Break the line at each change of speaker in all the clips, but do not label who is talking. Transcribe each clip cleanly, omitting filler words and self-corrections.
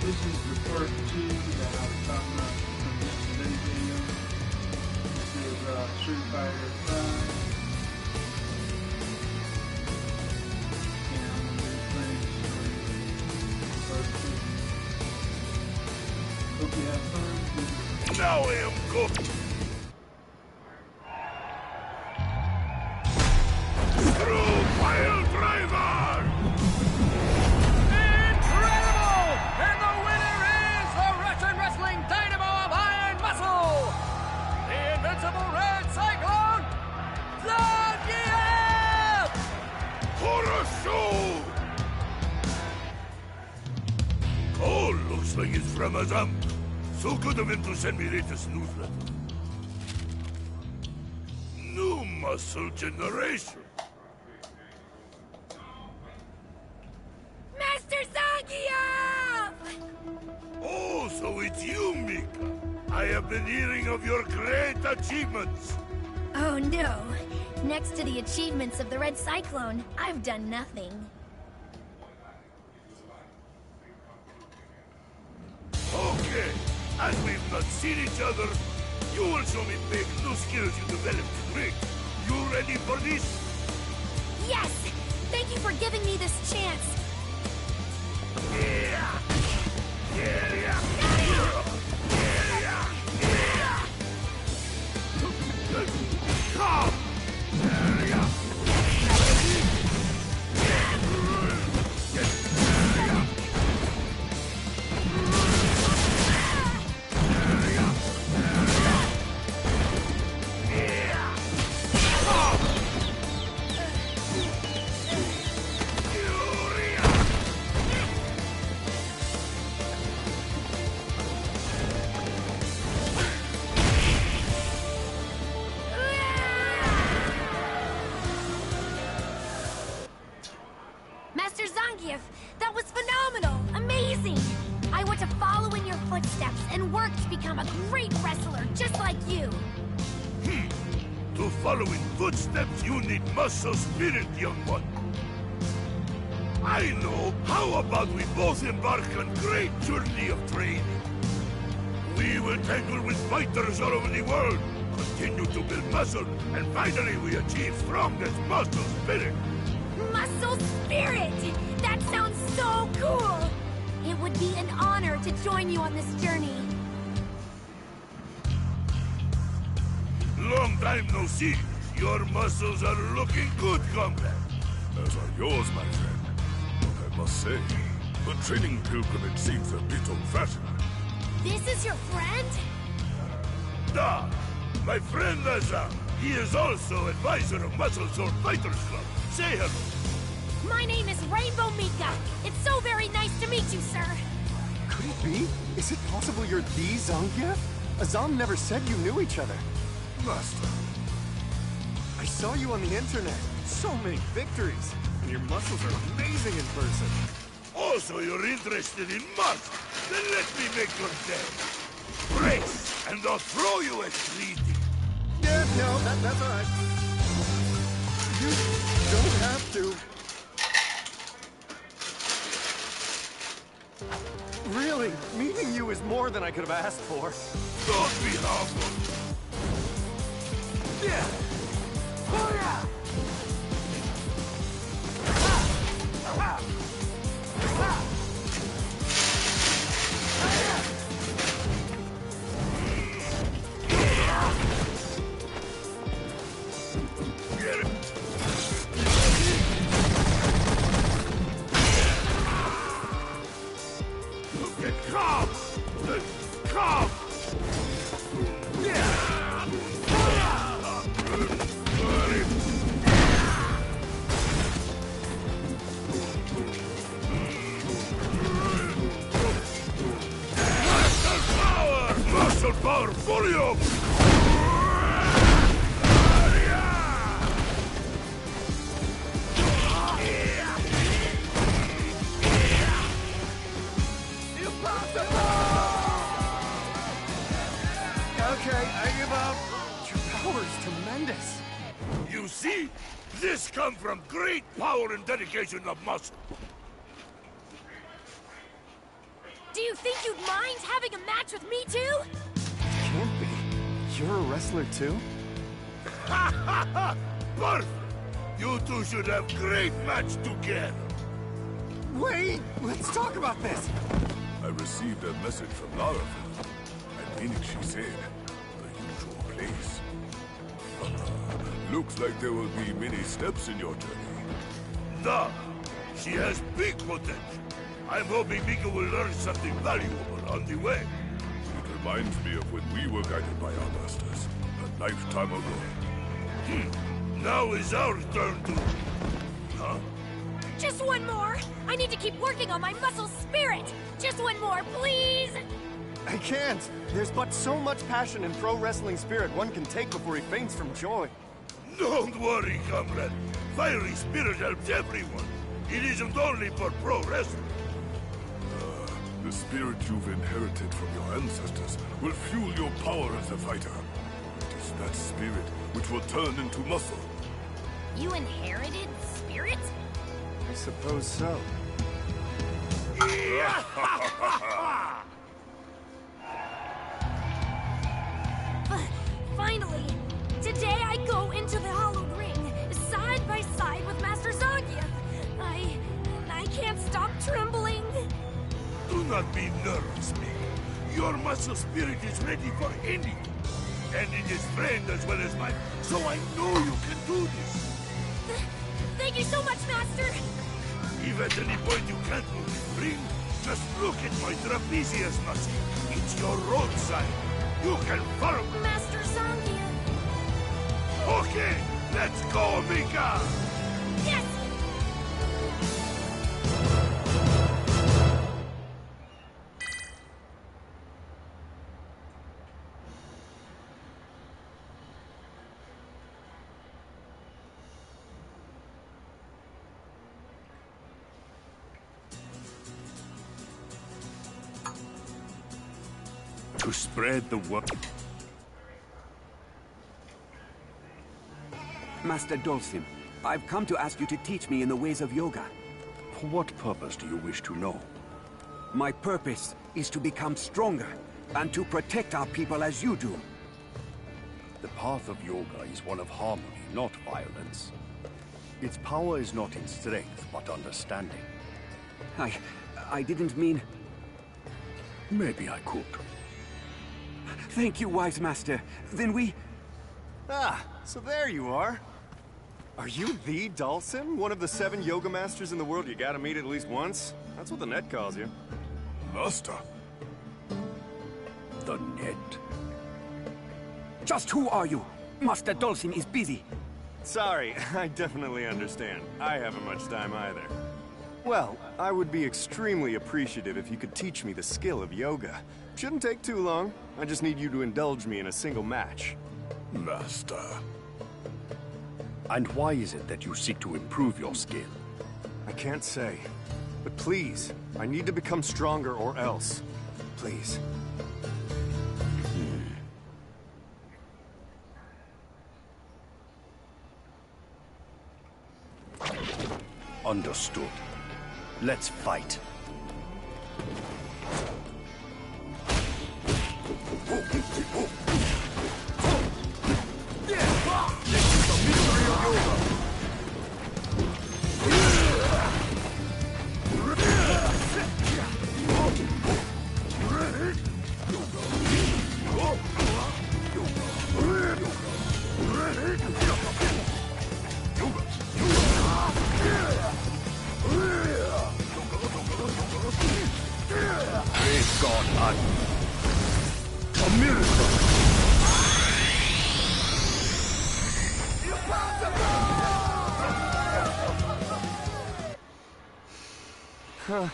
This is the part 2 that I was talking about from yesterday's video. This is Street Fighter 5. And I'm going to be playing the part 2. Hope you have fun.
Now I am good. Through Pile Driver!
Incredible! And the winner is the Russian Wrestling Dynamo of Iron Muscle! The Invincible Red Cyclone, Zangief!
Хорошо! Oh, looks like it's from Azam. So good of him to send me latest newsletter. New muscle generation.
Master Zangief!
Oh, so it's you, Mika. I have been hearing of your great achievements.
Oh no. Next to the achievements of the Red Cyclone, I've done nothing.
Okay, as we've not seen each other, you will show me big new skills you developed in ring. You ready for this?
Yes! Thank you for giving me this chance.
Yeah! Yeah! Yeah! Come!
Master Zangief, that was phenomenal! Amazing! I want to follow in your footsteps and work to become a great wrestler just like you.
To follow in footsteps, you need muscle spirit, young one. I know. How about we both embark on great journey of training? We will tangle with fighters all over the world, continue to build muscle, and finally we achieve strongest muscle spirit.
Muscle Spirit! That sounds so cool! It would be an honor to join you on this journey.
Long time no see. Your muscles are looking good, comrade.
As are yours, my friend. But I must say, the training pilgrimage seems a bit old-fashioned.
This is your friend?
Da, my friend Azam. He is also advisor of Muscle Sword Fighters Club. Say hello.
My name is Rainbow Mika. It's so very nice to meet you, sir.
Could it be? Is it possible you're the Zangief? Azam never said you knew each other.
Master,
I saw you on the internet. So many victories. And your muscles are amazing in person.
Also, you're interested in muscle. Then let me make your day. Brace, and I'll throw you a 3D.
Yeah, no, that's all right. You don't have to. Really, meeting you is more than I could have asked for.
Don't be humble.
Yeah. Oh, yeah.
Muscle power, volume!
Okay, I give up. Your power's tremendous.
You see? This comes from great power and dedication of muscle.
Do you think you'd mind having a match with me too?
Can't be. You're a wrestler too?
Ha ha ha! Perfect! You two should have great match together.
Wait! Let's talk about this!
I received a message from Laravel. I think she said, the usual place. Looks like there will be many steps in your journey.
Da! She has big potential. I'm hoping Mika will learn something valuable on the way.
It reminds me of when we were guided by our masters, a lifetime ago.
Now is our turn to... Huh?
Just one more! I need to keep working on my muscle spirit! Just one more, please!
I can't! There's but so much passion and pro wrestling spirit one can take before he faints from joy.
Don't worry, comrade. Fiery spirit helps everyone. It isn't only for pro wrestling.
The spirit you've inherited from your ancestors will fuel your power as a fighter. It is that spirit which will turn into muscle.
You inherited spirit?
I suppose so.
Finally! Today I go into the Hollowed Ring, side by side with Master Zangief. I can't stop trembling.
Do not be nervous, Mika. Your muscle spirit is ready for anything. And it is trained as well as mine, so I know you can do this.
Thank you so much, Master!
If at any point you can't move the ring, just look at my trapezius muscle. It's your roadside. You can follow.
Master Zangief!
Okay, let's go, Mika!
Yes!
To spread the word.
Master Dhalsim, I've come to ask you to teach me in the ways of yoga.
For what purpose do you wish to know?
My purpose is to become stronger, and to protect our people as you do.
The path of yoga is one of harmony, not violence. Its power is not in strength, but understanding.
I didn't mean...
Maybe I could.
Thank you, wise master. Then we...
Ah, so there you are. Are you the Dhalsim? One of the 7 yoga masters in the world you gotta meet at least once? That's what the net calls you.
Master.
The net.
Just who are you? Master Dhalsim is busy.
Sorry, I definitely understand. I haven't much time either. Well, I would be extremely appreciative if you could teach me the skill of yoga. Shouldn't take too long. I just need you to indulge me in a single match.
Master.
And why is it that you seek to improve your skill?
I can't say. But please, I need to become stronger or else. Please.
Understood. Let's fight.
Huh.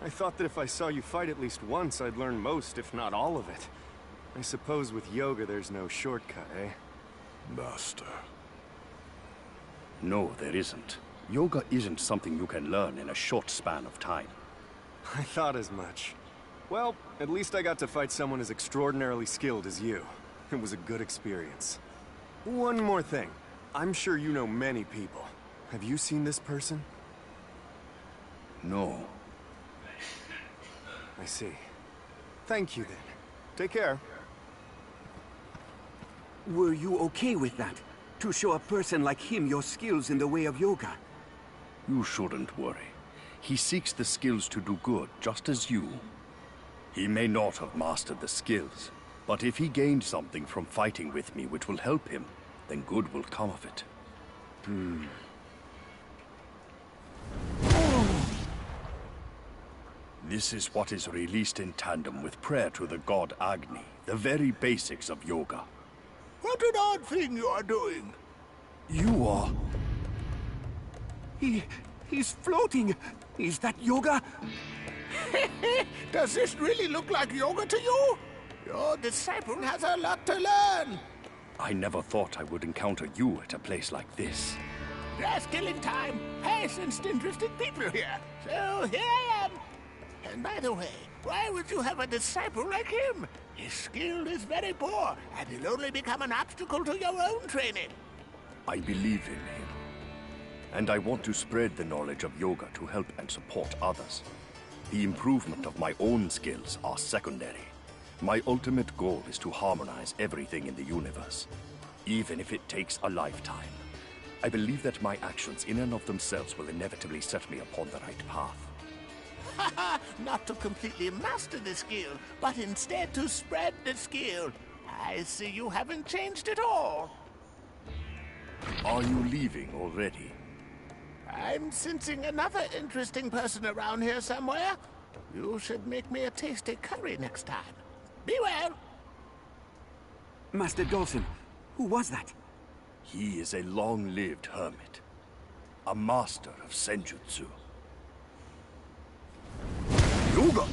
I thought that if I saw you fight at least once, I'd learn most, if not all of it. I suppose with yoga there's no shortcut, eh?
Master.
No, there isn't. Yoga isn't something you can learn in a short span of time.
I thought as much. Well, at least I got to fight someone as extraordinarily skilled as you. It was a good experience. One more thing. I'm sure you know many people. Have you seen this person?
No.
I see. Thank you, then. Take care.
Were you okay with that? To show a person like him your skills in the way of yoga?
You shouldn't worry. He seeks the skills to do good, just as you. He may not have mastered the skills, but if he gained something from fighting with me which will help him, then good will come of it. This is what is released in tandem with prayer to the god Agni, the very basics of yoga.
What an odd thing you are doing.
You are...
He's floating! Is that yoga?
Does this really look like yoga to you? Your disciple has a lot to learn.
I never thought I would encounter you at a place like this.
Just killing time. I sensed interested people here. So here I am. And by the way, why would you have a disciple like him? His skill is very poor, and he'll only become an obstacle to your own training.
I believe in him. And I want to spread the knowledge of yoga to help and support others. The improvement of my own skills are secondary. My ultimate goal is to harmonize everything in the universe, even if it takes a lifetime. I believe that my actions in and of themselves will inevitably set me upon the right path.
Not to completely master the skill, but instead to spread the skill. I see you haven't changed at all.
Are you leaving already?
I'm sensing another interesting person around here somewhere. You should make me a tasty curry next time. Be well.
Master Dhalsim, who was that?
He is a long-lived hermit, a master of Senjutsu.
Yoga?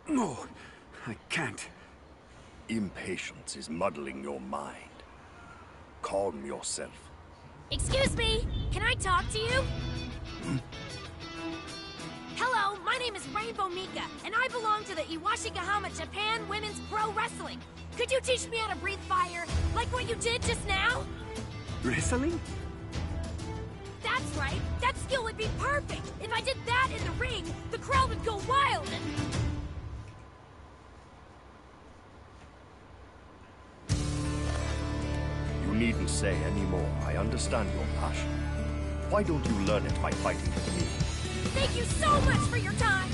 No, I can't.
Impatience is muddling your mind. Calm yourself.
Excuse me, can I talk to you? Hello, my name is Rainbow Mika, and I belong to the Iwashigahama Japan Women's Pro Wrestling. Could you teach me how to breathe fire, like what you did just now?
Wrestling?
That's right, that skill would be perfect. If I did that in the ring, the crowd would go wild and...
You needn't say any more. I understand your passion. Why don't you learn it by fighting with me?
Thank you so much for your time!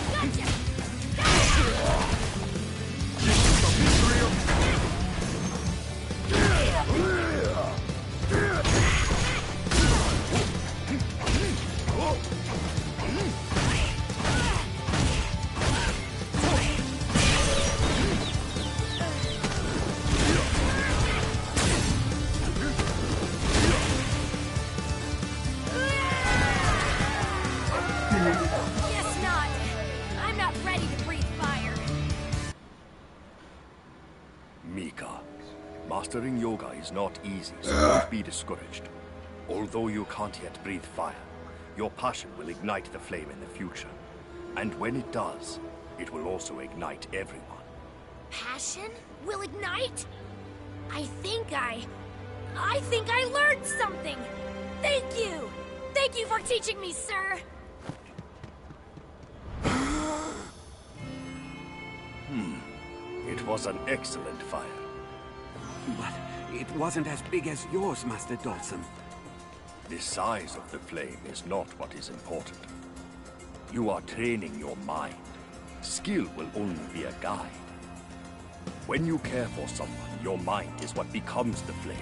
Gotcha! Guess not. I'm not ready to breathe fire.
Mika, mastering yoga is not easy, so don't be discouraged. Although you can't yet breathe fire, your passion will ignite the flame in the future. And when it does, it will also ignite everyone.
Passion will ignite? I think I learned something! Thank you! Thank you for teaching me, sir!
It was an excellent fire.
But it wasn't as big as yours, Master Dhalsim.
The size of the flame is not what is important. You are training your mind. Skill will only be a guide. When you care for someone, your mind is what becomes the flame.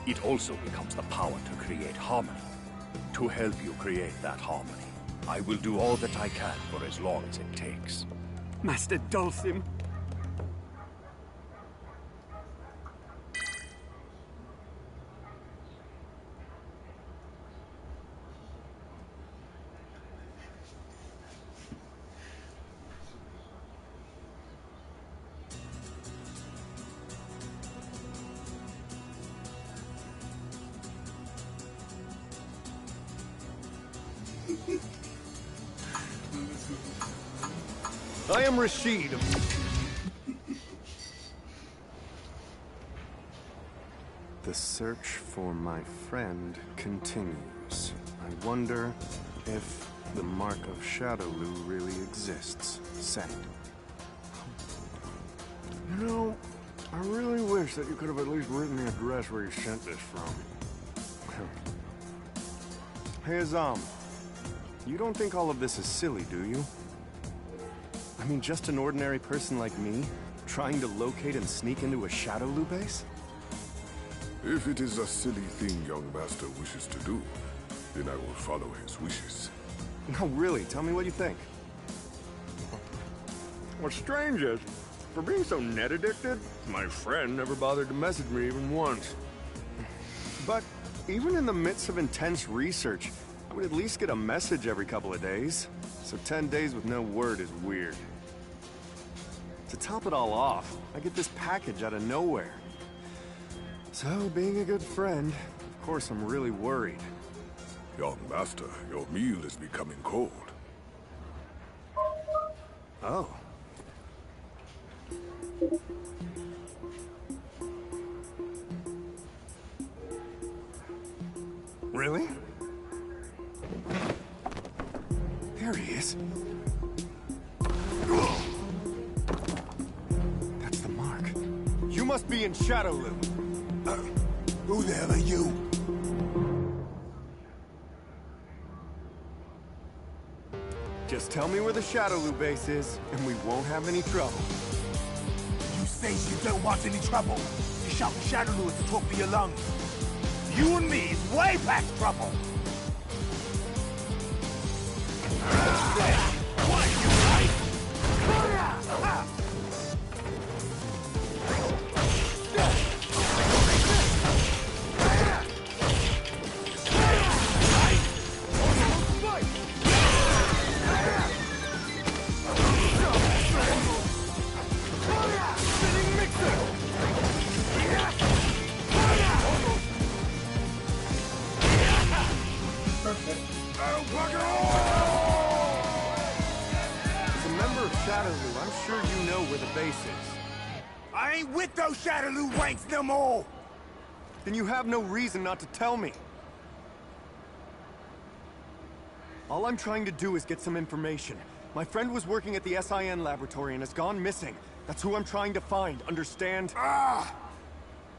It also becomes the power to create harmony. To help you create that harmony, I will do all that I can for as long as it takes.
Master Dhalsim.
I am Rashid. The search for my friend continues. I wonder if the mark of Shadowloo really exists. Send. You know, I really wish that you could have at least written the address where you sent this from. Hey, Azam. You don't think all of this is silly, do you? I mean, just an ordinary person like me, trying to locate and sneak into a Shadowloo base?
If it is a silly thing young master wishes to do, then I will follow his wishes.
No, really, tell me what you think. What's strange is, for being so net-addicted, my friend never bothered to message me even once. But even in the midst of intense research, I would at least get a message every couple of days. So 10 days with no word is weird. To top it all off, I get this package out of nowhere. So, being a good friend, of course I'm really worried.
Young master, your meal is becoming cold.
Oh. Really? There he is. That's the mark. You must be in Shadowloo.
Who the hell are you?
Just tell me where the Shadowloo base is, and we won't have any trouble.
You say you don't want any trouble. You shout Shadowloo at the top of your lungs. You and me is way past trouble. What, you right?
Shadowloo, I'm sure you know where the base is.
I ain't with those Shadowloo wanks no more!
Then you have no reason not to tell me. All I'm trying to do is get some information. My friend was working at the SIN laboratory and has gone missing. That's who I'm trying to find, understand?
Ah!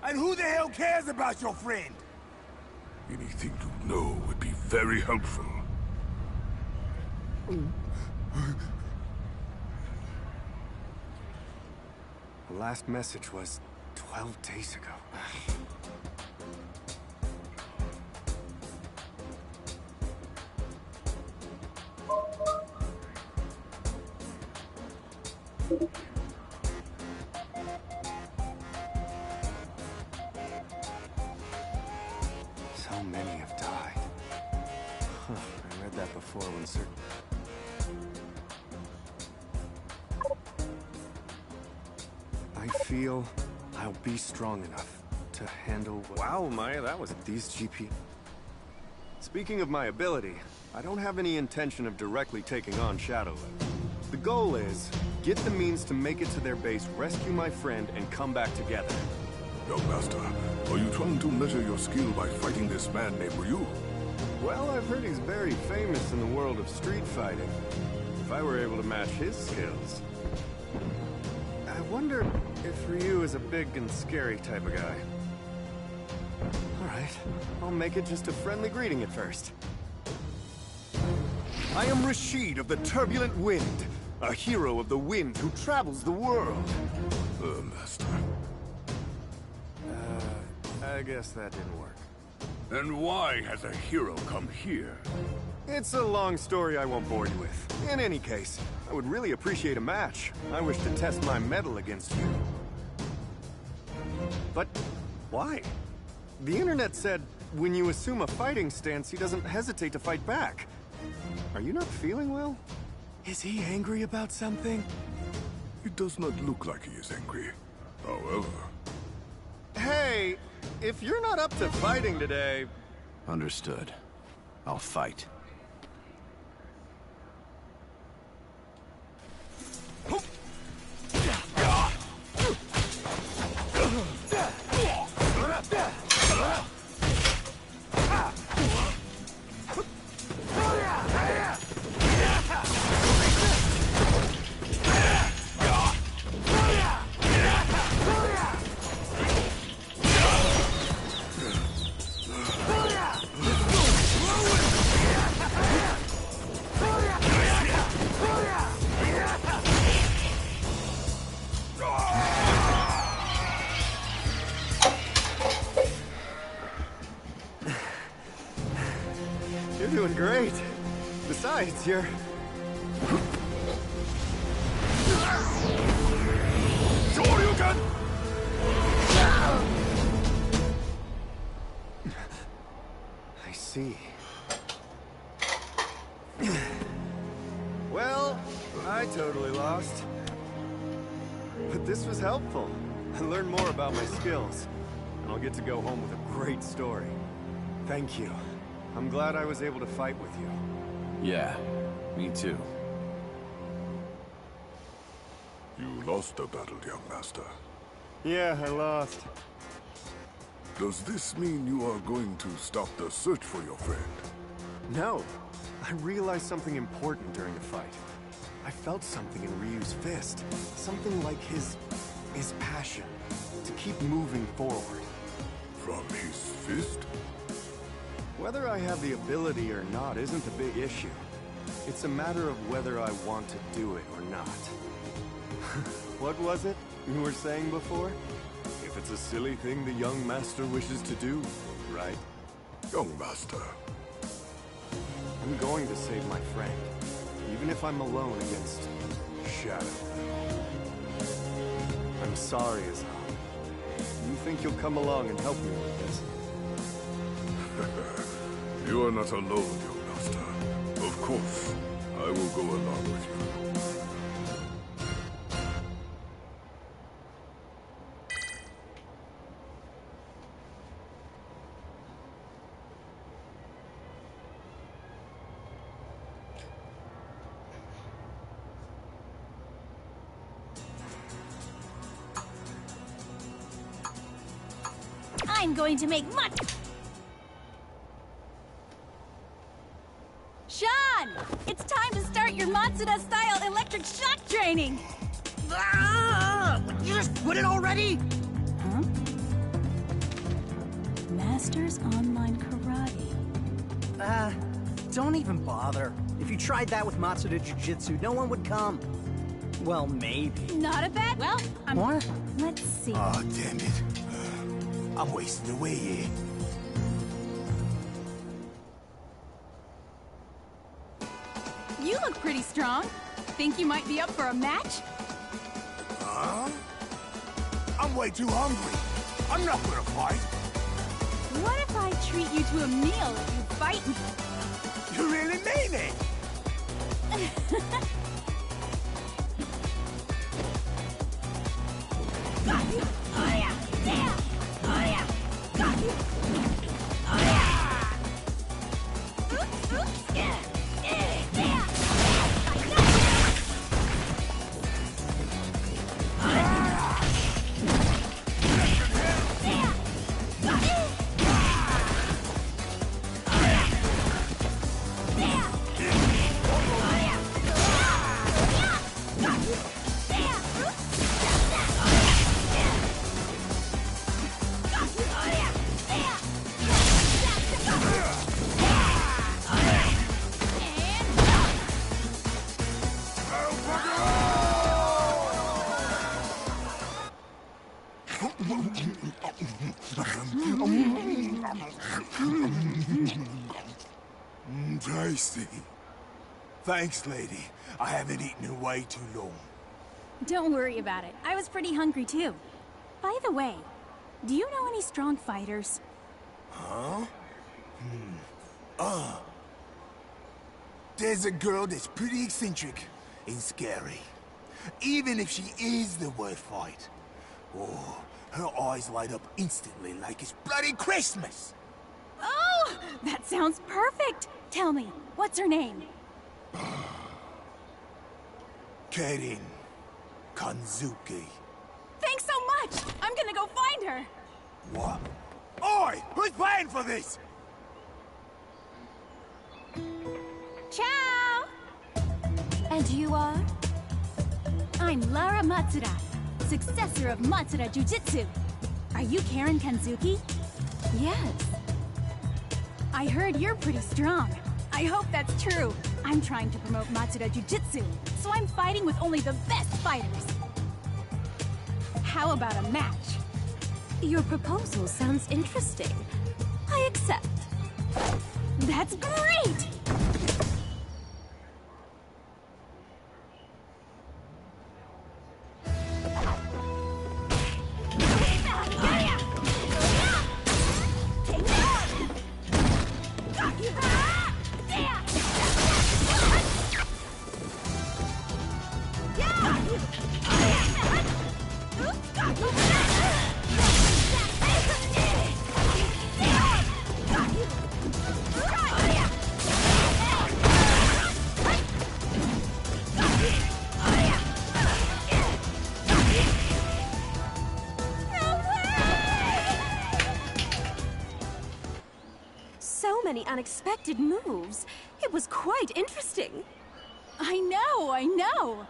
And who the hell cares about your friend?
Anything you know would be very helpful.
The last message was 12 days ago. So many have died. Huh, I read that before when certain... I feel I'll be strong enough to handle... Wow, Maya, that was... These GP... Speaking of my ability, I don't have any intention of directly taking on Shadowloo. The goal is, get the means to make it to their base, rescue my friend, and come back together.
Young master, are you trying to measure your skill by fighting this man named Ryu?
Well, I've heard he's very famous in the world of street fighting. If I were able to match his skills... I wonder if Ryu is a big and scary type of guy. Alright, I'll make it just a friendly greeting at first. I am Rashid of the Turbulent Wind, a hero of the wind who travels the world.
Master.
I guess that didn't work.
And why has a hero come here?
It's a long story I won't bore you with. In any case, I would really appreciate a match. I wish to test my mettle against you. But why? The internet said when you assume a fighting stance, he doesn't hesitate to fight back. Are you not feeling well? Is he angry about something?
It does not look like he is angry. However...
Hey, if you're not up to fighting today...
Understood. I'll fight.
It's your...
Shoryuken!
I see. Well, I totally lost. But this was helpful. I learned more about my skills. And I'll get to go home with a great story. Thank you. I'm glad I was able to fight with you.
Yeah, me too.
You lost the battle, young master.
Yeah, I lost.
Does this mean you are going to stop the search for your friend?
No. I realized something important during the fight. I felt something in Ryu's fist. Something like his passion to keep moving forward.
From his fist?
Whether I have the ability or not isn't the big issue. It's a matter of whether I want to do it or not. What was it you were saying before? If it's a silly thing the young master wishes to do, right?
Young master.
I'm going to save my friend, even if I'm alone against Shadow. I'm sorry, Azal. You think you'll come along and help me with this?
You are not alone, young master. Of course, I will go along with you.
I'm going to make much...
Sean! It's time to start your Matsuda-style electric shock training!
Ah! You just quit it already?
Huh? Masters Online Karate.
Don't even bother. If you tried that with Matsuda Jiu-Jitsu, no one would come. Well, maybe.
Not a bad... Well,
What?
Let's see.
Ah, damn it. I'm wasting away here.
You look pretty strong. Think you might be up for a match?
Huh? I'm way too hungry. I'm not gonna fight.
What if I treat you to a meal if you fight me?
You really mean it?
Got you! Oh yeah! Yeah! Oh yeah! Got you! Oh yeah! Oops! Oops! Yeah! Yeah! Yeah!
Tasty. Thanks, lady. I haven't eaten in way too long.
Don't worry about it. I was pretty hungry too. By the way, do you know any strong fighters?
Huh? There's a girl that's pretty eccentric and scary. Even if she is the word fight. Oh, her eyes light up instantly like it's bloody Christmas!
Oh, that sounds perfect! Tell me, what's her name?
Karin Kanzuki.
Thanks so much! I'm gonna go find her!
What? Oi! Who's paying for this?
Ciao! And you are? I'm Lara Matsuda, successor of Matsuda Jiu-Jitsu. Are you Karin Kanzuki? Yes. I heard you're pretty strong. I hope that's true. I'm trying to promote Matsuda Jiu-Jitsu, so I'm fighting with only the best fighters. How about a match?
Your proposal sounds interesting. I accept.
That's great!
So many unexpected moves. It was quite interesting.
I know.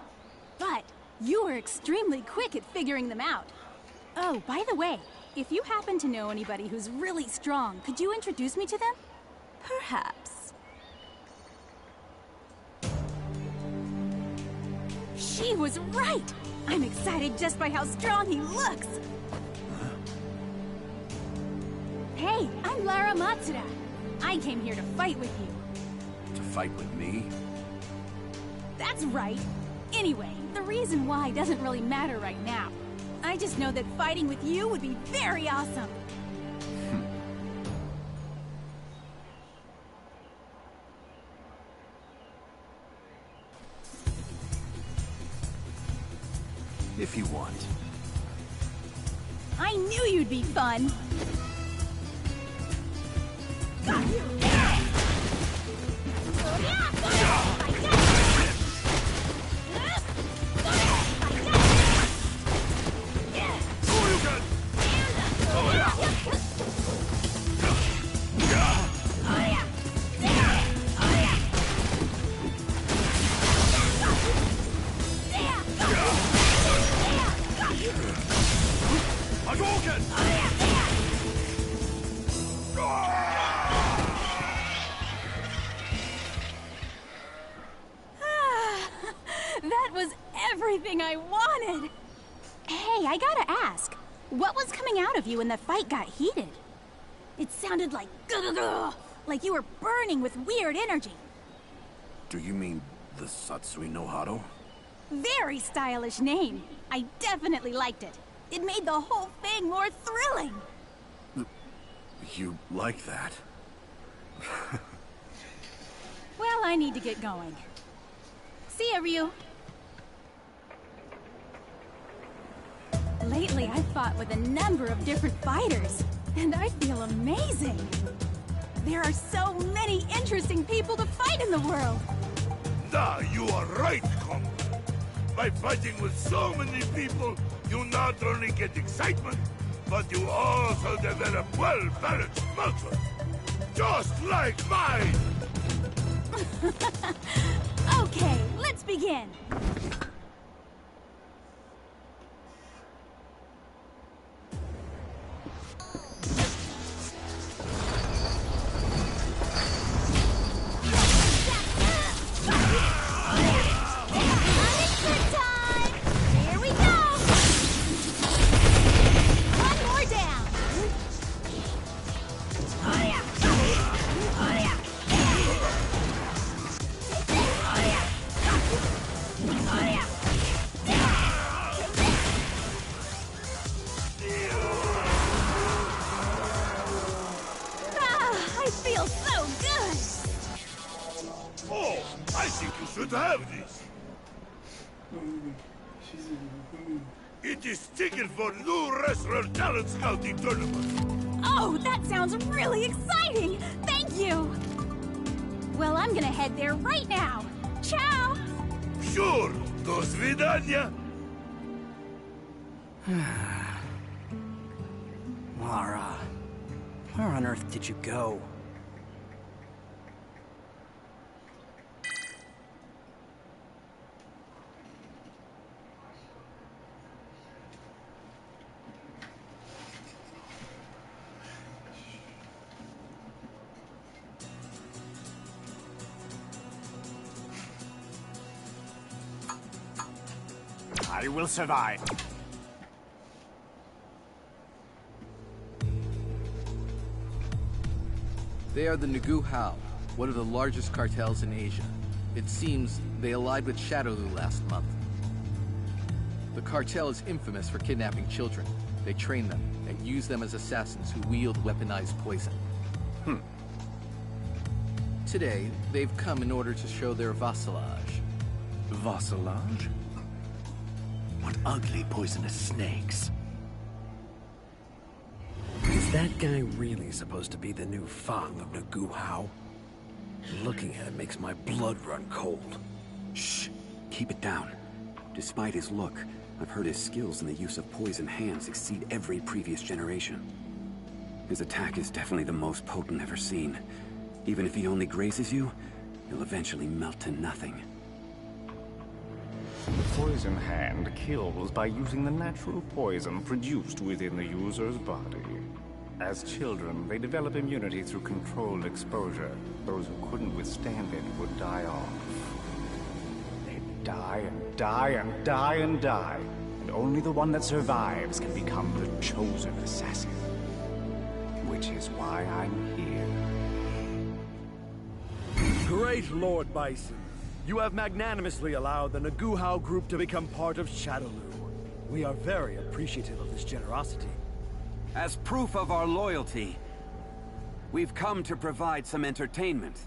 But you were extremely quick at figuring them out. Oh, by the way, if you happen to know anybody who's really strong, could you introduce me to them?
Perhaps.
She was right! I'm excited just by how strong he looks! Hey, I'm Lara Matsuda. I came here to fight with you.
To fight with me?
That's right. Anyway, the reason why doesn't really matter right now. I just know that fighting with you would be very awesome.
If you want.
I knew you'd be fun. Got you. That was everything I wanted! Hey, I gotta ask, what was coming out of you when the fight got heated? It sounded like like you were burning with weird energy.
Do you mean the Satsui no Hado?
Very stylish name. I definitely liked it. It made the whole thing more thrilling.
You like that?
Well, I need to get going. See ya, Ryu. Lately, I've fought with a number of different fighters, and I feel amazing. There are so many interesting people to fight in the world.
Nah, you are right, Kong. By fighting with so many people, you not only get excitement, but you also develop well-balanced muscles. Just like mine!
Okay, let's begin.
Have this. It is ticket for new wrestler talent scouting tournament.
Oh, that sounds really exciting! Thank you! Well, I'm gonna head there right now. Ciao!
Sure, do svidania.
Lara, where on earth did you go?
I will survive.
They are the Nugu Hao, one of the largest cartels in Asia. It seems they allied with Shadowloo last month. The cartel is infamous for kidnapping children. They train them and use them as assassins who wield weaponized poison. Today, they've come in order to show their vassalage.
Vassalage?
ugly poisonous snakes.
Is that guy really supposed to be the new Fang of Negu Hao? Looking at him makes my blood run cold.
Shh! Keep it down. Despite his look, I've heard his skills in the use of poison hands exceed every previous generation. His attack is definitely the most potent ever seen. Even if he only grazes you, he'll eventually melt to nothing.
The poison hand kills by using the natural poison produced within the user's body. As children, they develop immunity through controlled exposure. Those who couldn't withstand it would die off. They'd die and die and die and die, and only the one that survives can become the chosen assassin. Which is why I'm here.
Great Lord Bison. You have magnanimously allowed the Negu Hao group to become part of Shadowloo. We are very appreciative of this generosity.
As proof of our loyalty, we've come to provide some entertainment.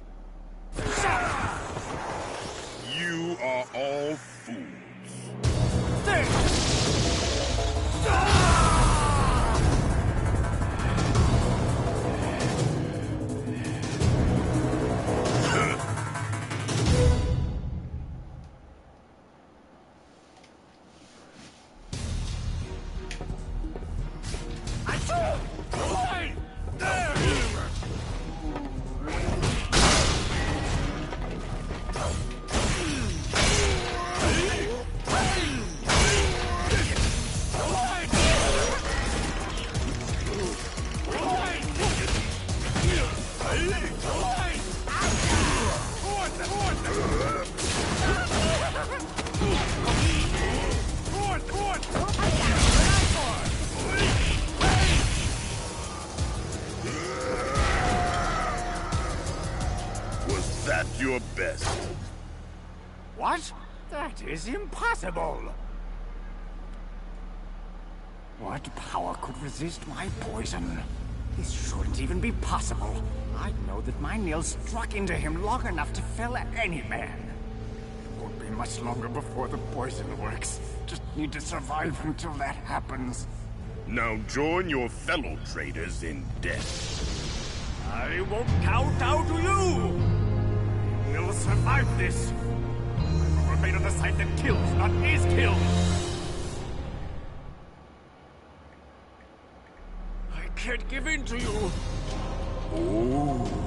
You are all fools. Your best.
What? That is impossible! What power could resist my poison? This shouldn't even be possible. I know that my nails struck into him long enough to fell any man. It won't be much longer before the poison works. Just need to survive until that happens.
Now join your fellow traitors in death.
I won't cow down to you! We'll survive this. I will remain on the side that kills, not is killed. I can't give in to you.
Oh.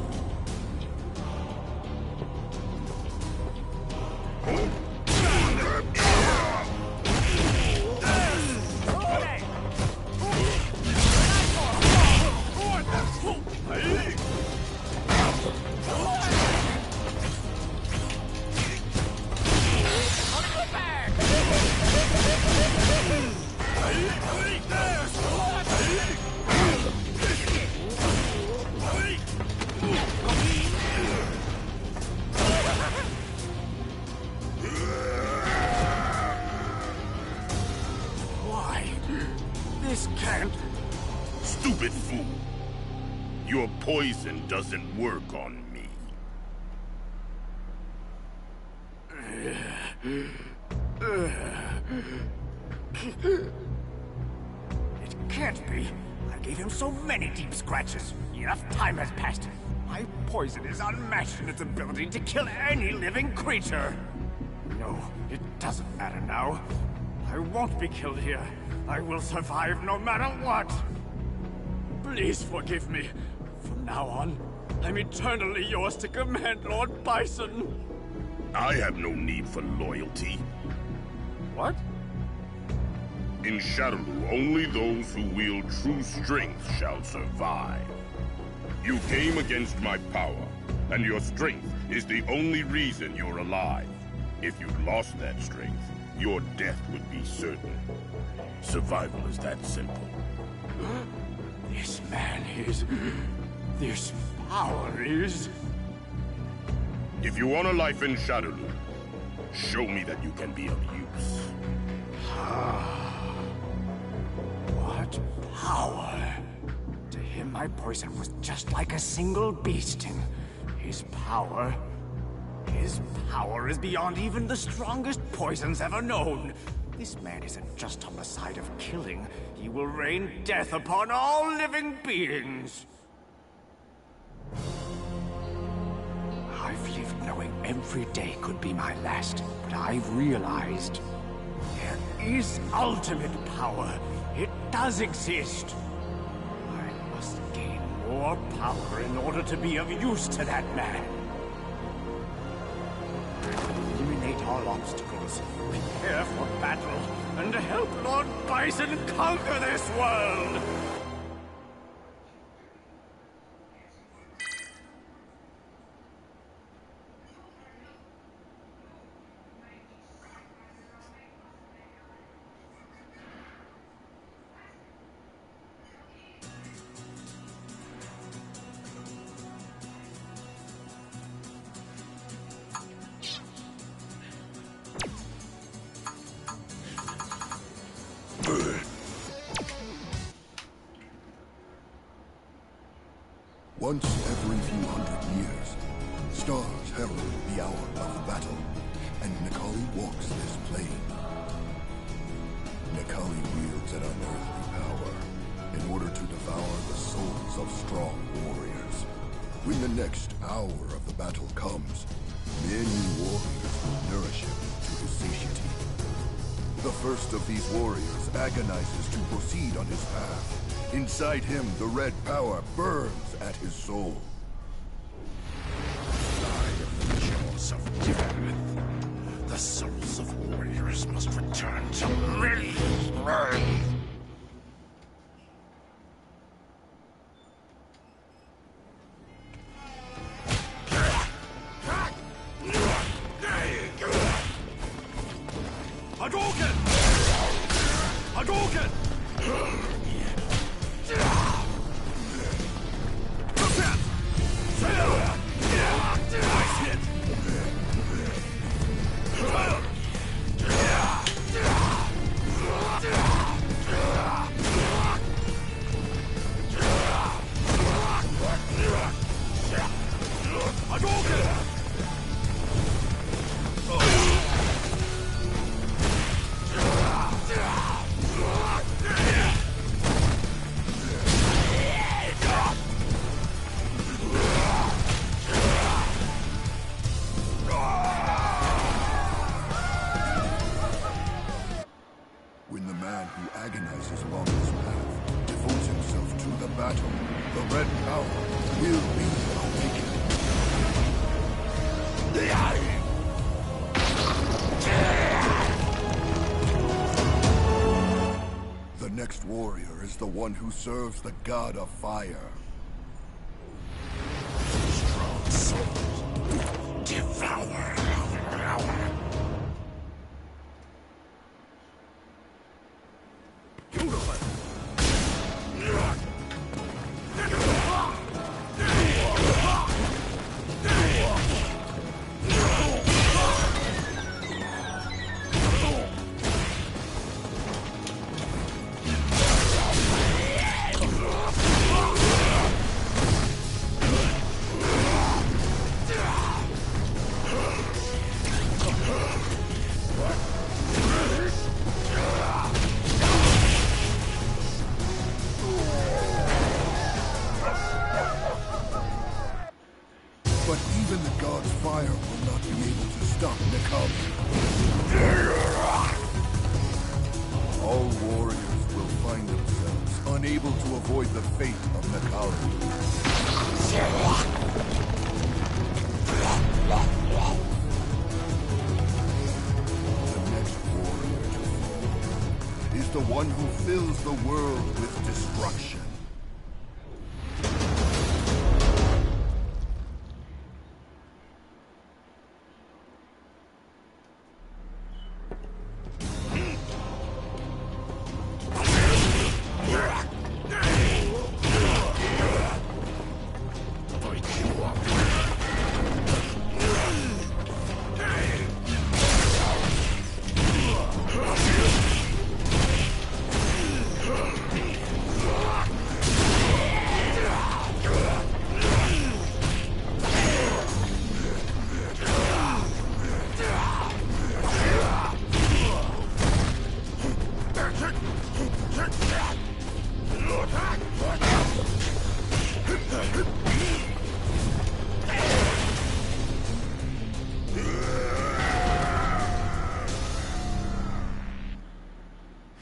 Stupid fool. Your poison doesn't work on me.
It can't be. I gave him so many deep scratches. Enough time has passed. My poison is unmatched in its ability to kill any living creature. No, it doesn't matter now. I won't be killed here. I will survive no matter what. Please forgive me. From now on, I'm eternally yours to command, Lord Bison.
I have no need for loyalty.
What?
In Shadowloo, only those who wield true strength shall survive. You came against my power, and your strength is the only reason you're alive. If you lost that strength, your death would be certain. Survival is that simple.
This man is... This power is...
If you want a life in Shadowloo, show me that you can be of use.
What power? To him, my poison was just like a single bee sting. His power is beyond even the strongest poisons ever known. this man isn't just on the side of killing, he will rain death upon all living beings. I've lived knowing every day could be my last, but I've realized there is ultimate power. It does exist. I must gain more power in order to be of use to that man. Eliminate all obstacles, prepare for battle, and help Lord Bison conquer this world!
Once every few hundred years, stars herald the hour of the battle, and Necalli walks this plane. Necalli wields an unearthly power in order to devour the souls of strong warriors. When the next hour of the battle comes, many warriors will nourish him to his satiety. The first of these warriors agonizes to proceed on his path. Inside him, the red power burns at his soul.
I am the jaws of death. The souls of warriors must return to me. Hadouken! Hadouken!
When the man who agonizes along his path devotes himself to the battle, the red power will be awakened. The next warrior is the one who serves the god of fire.
Strong souls, devour.
But even the god's fire will not be able to stop Necalli. All warriors will find themselves unable to avoid the fate of Necalli. The next warrior to fall is the one who fills the world with destruction.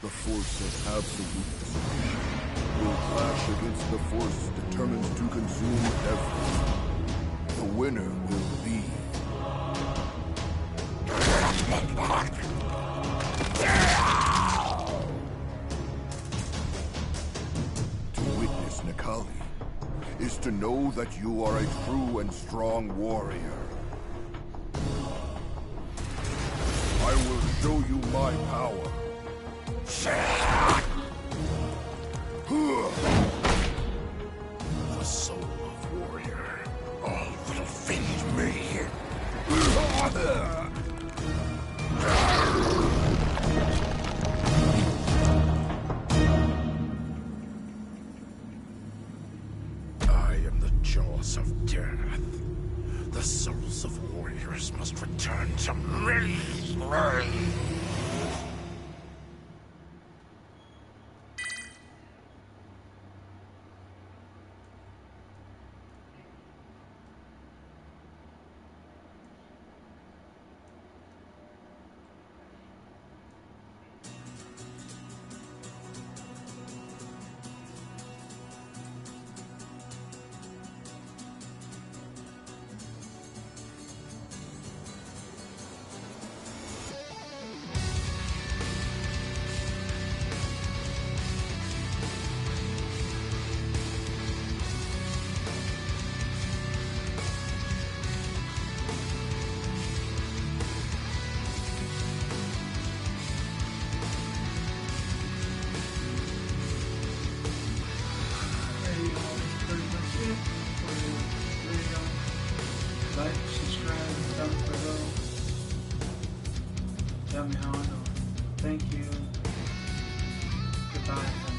The Force has absolute destruction. Will clash against the Force determined to consume everything. The winner will be... To witness Necalli is to know that you are a true and strong warrior. I will show you my power.
The soul of warrior. All will finish me. I am the jaws of death. The souls of warriors must return to me.
Like, subscribe, comment below. Tell me how I know. Thank you. Goodbye.